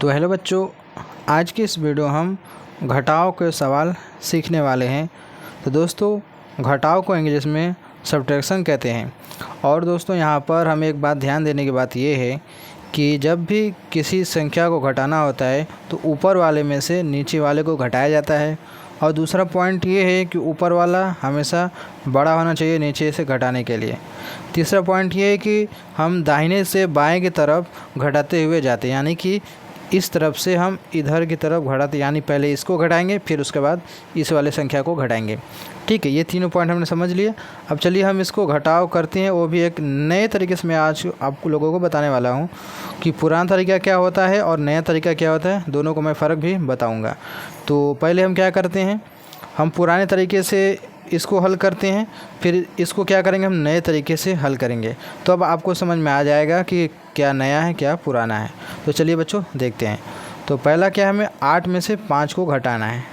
तो हेलो बच्चों, आज की इस वीडियो हम घटाव के सवाल सीखने वाले हैं। तो दोस्तों, घटाव को इंग्लिश में सब्ट्रैक्शन कहते हैं। और दोस्तों, यहाँ पर हमें एक बात ध्यान देने की बात यह है कि जब भी किसी संख्या को घटाना होता है तो ऊपर वाले में से नीचे वाले को घटाया जाता है। और दूसरा पॉइंट ये है कि ऊपर वाला हमेशा बड़ा होना चाहिए नीचे से घटाने के लिए। तीसरा पॉइंट ये है कि हम दाहिने से बाएं की तरफ घटाते हुए जाते हैं, यानी कि इस तरफ से हम इधर की तरफ घटाते, यानी पहले इसको घटाएंगे फिर उसके बाद इस वाले संख्या को घटाएंगे। ठीक है, ये तीनों पॉइंट हमने समझ लिए। अब चलिए हम इसको घटाव करते हैं, वो भी एक नए तरीके से। मैं आज आपको लोगों को बताने वाला हूँ कि पुराना तरीका क्या होता है और नया तरीका क्या होता है, दोनों को मैं फ़र्क भी बताऊँगा। तो पहले हम क्या करते हैं, हम पुराने तरीके से इसको हल करते हैं, फिर इसको क्या करेंगे, हम नए तरीके से हल करेंगे। तो अब आपको समझ में आ जाएगा कि क्या नया है क्या पुराना है। तो चलिए बच्चों देखते हैं। तो पहला क्या है, हमें 8 में से 5 को घटाना है।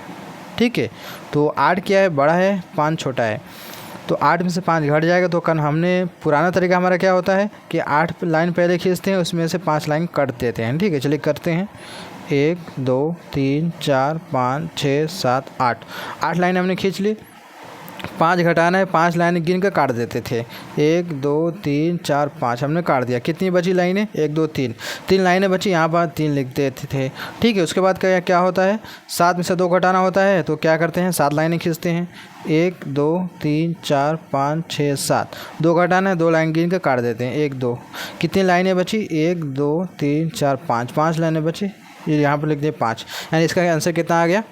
ठीक है, तो 8 क्या है, बड़ा है, 5 छोटा है। तो 8 में से 5 घट जाएगा। तो कल हमने पुराना तरीका हमारा क्या होता है कि 8 लाइन पहले खींचते हैं, उसमें से 5 लाइन कट देते हैं। ठीक है, चलिए करते हैं। 1 2 3 4 5 6 7 8 8 लाइन हमने खींच ली। 5 घटाना है, 5 लाइन गिन कर काट देते थे। 1 2 3 4 5 हमने काट दिया। कितनी बची लाइनें, 1 2 3 3 लाइनें बची, यहाँ पर 3 लिख देते थे। ठीक है, उसके बाद क्या होता है, 7 में से 2 घटाना होता है। तो क्या करते हैं, 7 लाइनें खींचते हैं। 1 2 3 4 5 6 7 2 घटाना है, 2 लाइन गिन कर काट देते हैं। 1 2 कितनी लाइनें बची, 1 2 3 4 5 5 लाइनें बची, ये यहाँ पर लिख दिए 5। यानी इसका आंसर कितना आ गया,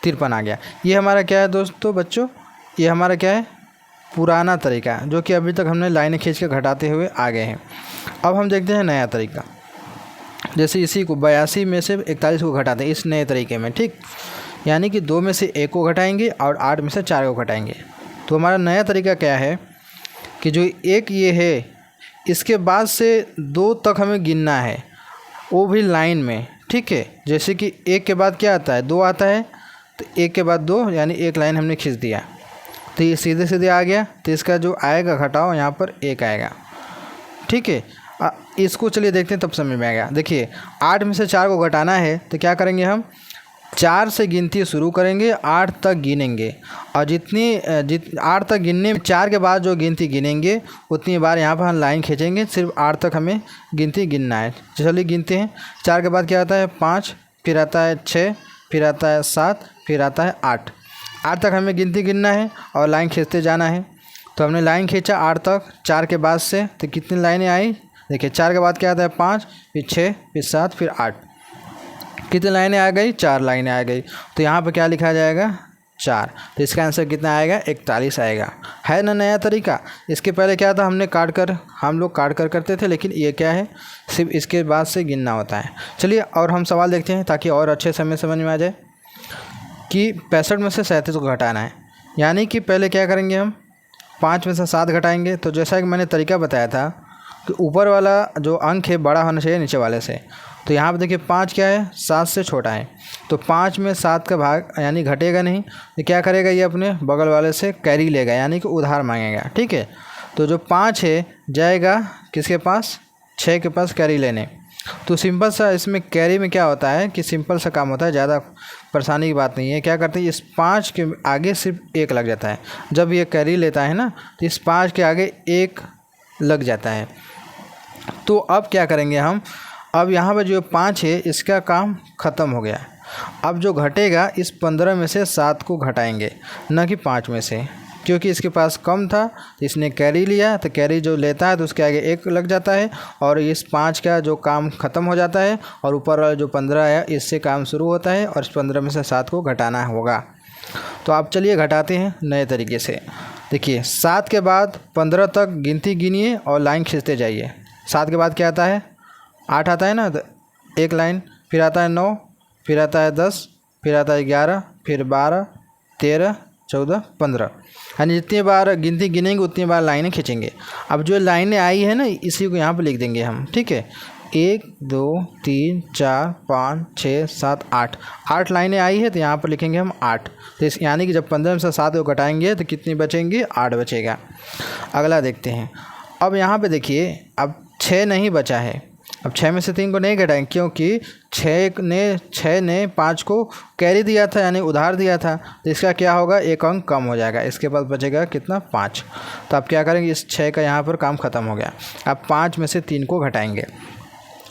53 आ गया। ये हमारा क्या है दोस्तों बच्चों, ये हमारा क्या है, पुराना तरीका, जो कि अभी तक हमने लाइनें खींच के घटाते हुए आ गए हैं। अब हम देखते हैं नया तरीका। जैसे इसी को 82 में से 41 को घटाते हैं इस नए तरीके में। ठीक, यानी कि 2 में से 1 को घटाएंगे और 8 में से 4 को घटाएंगे। तो हमारा नया तरीका क्या है कि जो एक ये है, इसके बाद से 2 तक हमें गिनना है, वो भी लाइन में। ठीक है, जैसे कि 1 के बाद क्या आता है, 2 आता है, तो 1 के बाद 2 यानी 1 लाइन हमने खींच दिया, तो ये सीधे सीधे आ गया। तो इसका जो आएगा घटाओ, यहाँ पर 1 आएगा। ठीक है, इसको चलिए देखते हैं, तब समझ में आएगा। देखिए 8 में से 4 को घटाना है, तो क्या करेंगे, हम 4 से गिनती शुरू करेंगे, 8 तक गिनेंगे। और 8 तक गिनने में 4 के बाद जो गिनती गिनेंगे उतनी बार यहाँ पर हम लाइन खींचेंगे। सिर्फ 8 तक हमें गिनती गिनना है। चलिए गिनते हैं। 4 के बाद क्या आता है, 5, फिर आता है 6, फिर आता है 7, फिर आता है 8 तक हमें गिनती गिनना है और लाइन खींचते जाना है। तो हमने लाइन खींचा 8 तक, 4 के बाद से, तो कितनी लाइनें आई, देखिए 4 के बाद क्या आता है, 5, फिर 6, फिर 7, फिर 8, कितनी लाइनें आ गई, 4 लाइनें आ गई। तो यहाँ पर क्या लिखा जाएगा, 4। तो इसका आंसर कितना आएगा, 41 आएगा। है ना नया तरीका। इसके पहले क्या था, हम लोग काट कर करते थे, लेकिन ये क्या है, सिर्फ इसके बाद से गिनना होता है। चलिए और हम सवाल देखते हैं, ताकि और अच्छे से हमें समझ में आ जाए कि 65 में से 37 को घटाना है। यानी कि पहले क्या करेंगे, हम 5 में से 7 घटाएंगे। तो जैसा कि मैंने तरीका बताया था कि ऊपर वाला जो अंक है बड़ा होना चाहिए नीचे वाले से। तो यहाँ पर देखिए 5 क्या है, 7 से छोटा है। तो 5 में 7 का भाग यानी घटेगा नहीं, तो क्या करेगा, ये अपने बगल वाले से कैरी लेगा, यानी कि उधार मांगेगा। ठीक है, तो जो 5 है जाएगा किसके पास, 6 के पास कैरी लेने। तो सिंपल सा इसमें कैरी में क्या होता है कि सिंपल सा काम होता है, ज़्यादा परेशानी की बात नहीं है। क्या करते हैं, इस 5 के आगे सिर्फ 1 लग जाता है। जब ये कैरी लेता है ना, तो इस 5 के आगे 1 लग जाता है। तो अब क्या करेंगे हम, अब यहाँ पर जो 5 है इसका काम ख़त्म हो गया। अब जो घटेगा, इस 15 में से 7 को घटाएंगे, न कि 5 में से, क्योंकि इसके पास कम था, इसने कैरी लिया। तो कैरी जो लेता है तो उसके आगे 1 लग जाता है, और इस 5 का जो काम ख़त्म हो जाता है, और ऊपर वाला जो 15 है इससे काम शुरू होता है, और इस 15 में से 7 को घटाना होगा। तो आप चलिए घटाते हैं नए तरीके से। देखिए 7 के बाद 15 तक गिनती गिनिए और लाइन खींचते जाइए। 7 के बाद क्या आता है, 8 आता है ना, तो 1 लाइन, फिर आता है 9, फिर आता है 10, फिर आता है 11, फिर 12, 13, 14, 15, यानी जितनी बार गिनती गिनेंगे उतनी बार लाइनें खींचेंगे। अब जो लाइनें आई है ना, इसी को यहाँ पर लिख देंगे हम। ठीक है, 1 2 3 4 5 6 7 8 लाइनें आई है, तो यहाँ पर लिखेंगे हम 8। तो यानी कि जब 15 में से 7 को घटाएंगे तो कितनी बचेंगी, 8 बचेगा। अगला देखते हैं। अब यहाँ पे देखिए, अब 6 नहीं बचा है, अब 6 में से 3 को नहीं घटाएंगे क्योंकि 6 ने 5 को कैरी दिया था यानी उधार दिया था, तो इसका क्या होगा, एक अंक कम हो जाएगा। इसके बाद बचेगा कितना, 5। तो आप क्या करेंगे, इस 6 का यहाँ पर काम ख़त्म हो गया। अब 5 में से 3 को घटाएंगे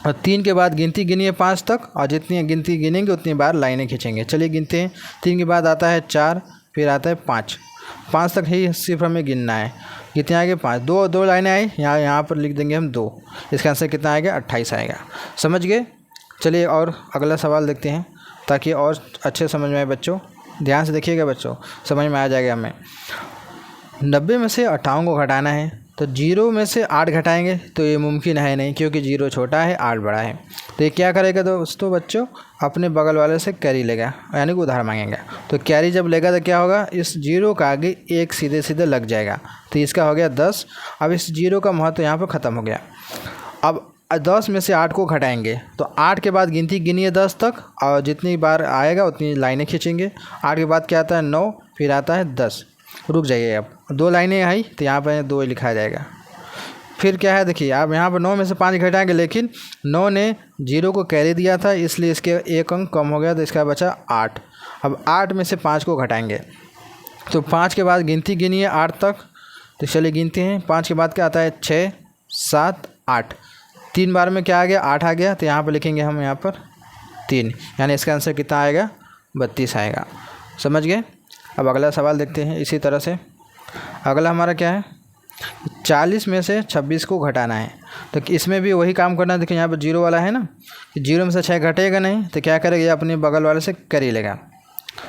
और 3 के बाद गिनती गिनिए 5 तक, और जितनी गिनती गिनेंगे उतनी बार लाइनें खींचेंगे। चलिए गिनते हैं। 3 के बाद आता है 4, फिर आता है 5 तक ही सिर्फ हमें गिनना है। कितने आएंगे, 5। दो लाइनें आई, यहाँ पर लिख देंगे हम 2। इसका आंसर कितना आएगा, 28 आएगा। समझ गए। चलिए और अगला सवाल देखते हैं ताकि और अच्छे समझ में आए बच्चों। ध्यान से देखिएगा बच्चों, समझ में आ जाएगा हमें। 90 में से 58 को घटाना है, तो 0 में से 8 घटाएंगे तो ये मुमकिन है नहीं, क्योंकि 0 छोटा है 8 बड़ा है। तो ये क्या करेगा दोस्तों बच्चों, अपने बगल वाले से कैरी लेगा यानी कि उधार मांगेगा। तो कैरी जब लेगा तो क्या होगा, इस 0 का आगे 1 सीधे सीधे लग जाएगा, तो इसका हो गया 10। अब इस 0 का महत्व यहाँ पर ख़त्म हो गया। अब 10 में से 8 को घटाएंगे, तो 8 के बाद गिनती गिनिए 10 तक, और जितनी बार आएगा उतनी लाइनें खींचेंगे। 8 के बाद क्या आता है, 9, फिर आता है 10। रुक जाइए, अब 2 लाइनें आई तो यहाँ पर 2 लिखा जाएगा। फिर क्या है, देखिए आप यहाँ पर 9 में से 5 घटाएंगे, लेकिन 9 ने 0 को कैरी दिया था इसलिए इसके 1 अंक कम हो गया, तो इसका बचा 8। अब 8 में से 5 को घटाएंगे, तो 5 के बाद गिनती गिनिए 8 तक। तो चलिए गिनते हैं। 5 के बाद क्या आता है, 6, 7, 8। 3 बार में क्या आ गया, 8 आ गया, तो यहाँ पर लिखेंगे हम यहाँ पर 3, यानी इसका आंसर कितना आएगा, 32 आएगा। समझ गए। अब अगला सवाल देखते हैं। इसी तरह से अगला हमारा क्या है, 40 में से 26 को घटाना है, तो इसमें भी वही काम करना है। देखिए यहाँ पर 0 वाला है ना, 0 में से 6 घटेगा नहीं, तो क्या करेगा, ये अपने बगल वाले से कर ही लेगा।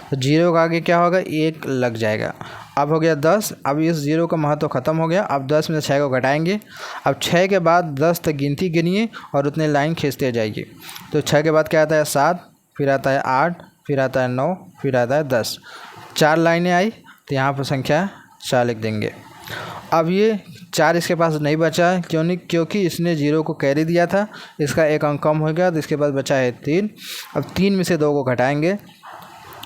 तो 0 का आगे क्या होगा, 1 लग जाएगा। अब हो गया 10। अब इस 0 का महत्व ख़त्म हो गया। अब 10 में से 6 को घटाएंगे। अब 6 के बाद 10 तक गिनती गिनिए और उतने लाइन खींचते जाइए। तो 6 के बाद क्या आता है, 7, फिर आता है 8, फिर आता है 9, फिर आता है 10। 4 लाइनें आई, तो यहाँ पर संख्या 4 लिख देंगे। अब ये 4 इसके पास नहीं बचा है, क्योंकि इसने 0 को कैरी दिया था, इसका 1 अंक कम हो गया, तो इसके पास बचा है 3। अब 3 में से 2 को घटाएंगे।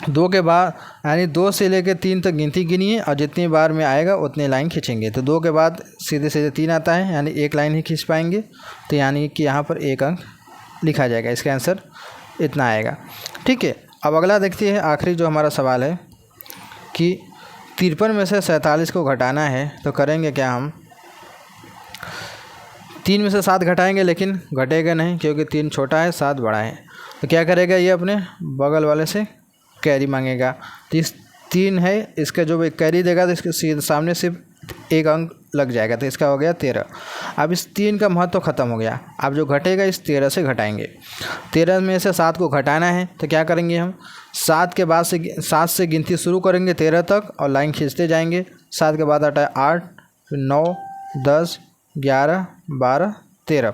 2 के बाद यानी 2 से लेकर 3 तक गिनती गिनिए और जितनी बार में आएगा उतनी लाइन खींचेंगे। तो 2 के बाद सीधे सीधे 3 आता है, यानी 1 लाइन ही खींच पाएंगे, तो यानी कि यहाँ पर 1 अंक लिखा जाएगा। इसका आंसर इतना आएगा। ठीक है। अब अगला देखते हैं, आखिरी जो हमारा सवाल है कि 53 में से 47 को घटाना है, तो करेंगे क्या हम, 3 में से 7 घटाएंगे, लेकिन घटेगा नहीं क्योंकि 3 छोटा है 7 बड़ा है। तो क्या करेगा, ये अपने बगल वाले से कैरी मांगेगा। तो इस 3 है, इसका जो भी कैरी देगा तो इसके सामने सिर्फ 1 अंक लग जाएगा, तो इसका हो गया 13। अब इस 3 का महत्व ख़त्म हो गया। अब जो घटेगा इस 13 से घटाएंगे। 13 में से 7 को घटाना है, तो क्या करेंगे हम, 7 के बाद से 7 से गिनती शुरू करेंगे 13 तक और लाइन खींचते जाएंगे। 7 के बाद आता है 8, फिर 9, 10, 11, 12, 13।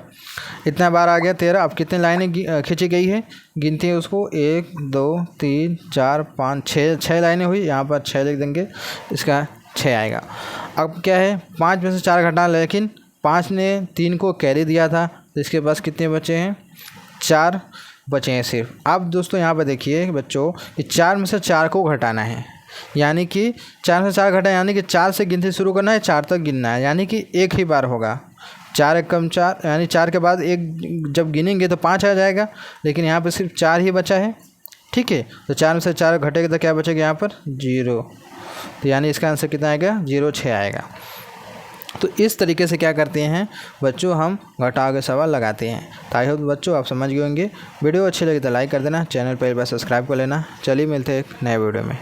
इतना बार आ गया 13। अब कितनी लाइनें खींची गई है, गिनती है उसको, 1, 2, 3, 4, 5, 6 लाइनें हुई। यहाँ पर 6 लिख देंगे, इसका 6 आएगा। अब क्या है, 5 में से 4 घटाना, लेकिन 5 ने 3 को कैरी दिया था, तो इसके पास कितने बचे हैं, 4 बचे हैं सिर्फ। अब दोस्तों यहाँ पर देखिए बच्चों, कि 4 में से 4 को घटाना है, यानी कि 4 में से 4 घटाना, यानी कि 4 से गिनती शुरू करना है, 4 तक गिनना है, यानी कि 1 ही बार होगा। 4 एक कम 4, यानी 4 के बाद 1 जब गिनेंगे तो 5 आ जाएगा, लेकिन यहाँ पर सिर्फ 4 ही बचा है। ठीक है। तो 4 में से 4 घटेगा तो क्या बचेगा, यहाँ पर 0। तो यानी इसका आंसर कितना आएगा, 06 आएगा। तो इस तरीके से क्या करते हैं बच्चों, हम घटाव के सवाल लगाते हैं। तो आई होप बच्चों आप समझ गए होंगे। वीडियो अच्छी लगी तो लाइक कर देना, चैनल पर एक बार सब्सक्राइब कर लेना। चलिए मिलते हैं एक नए वीडियो में।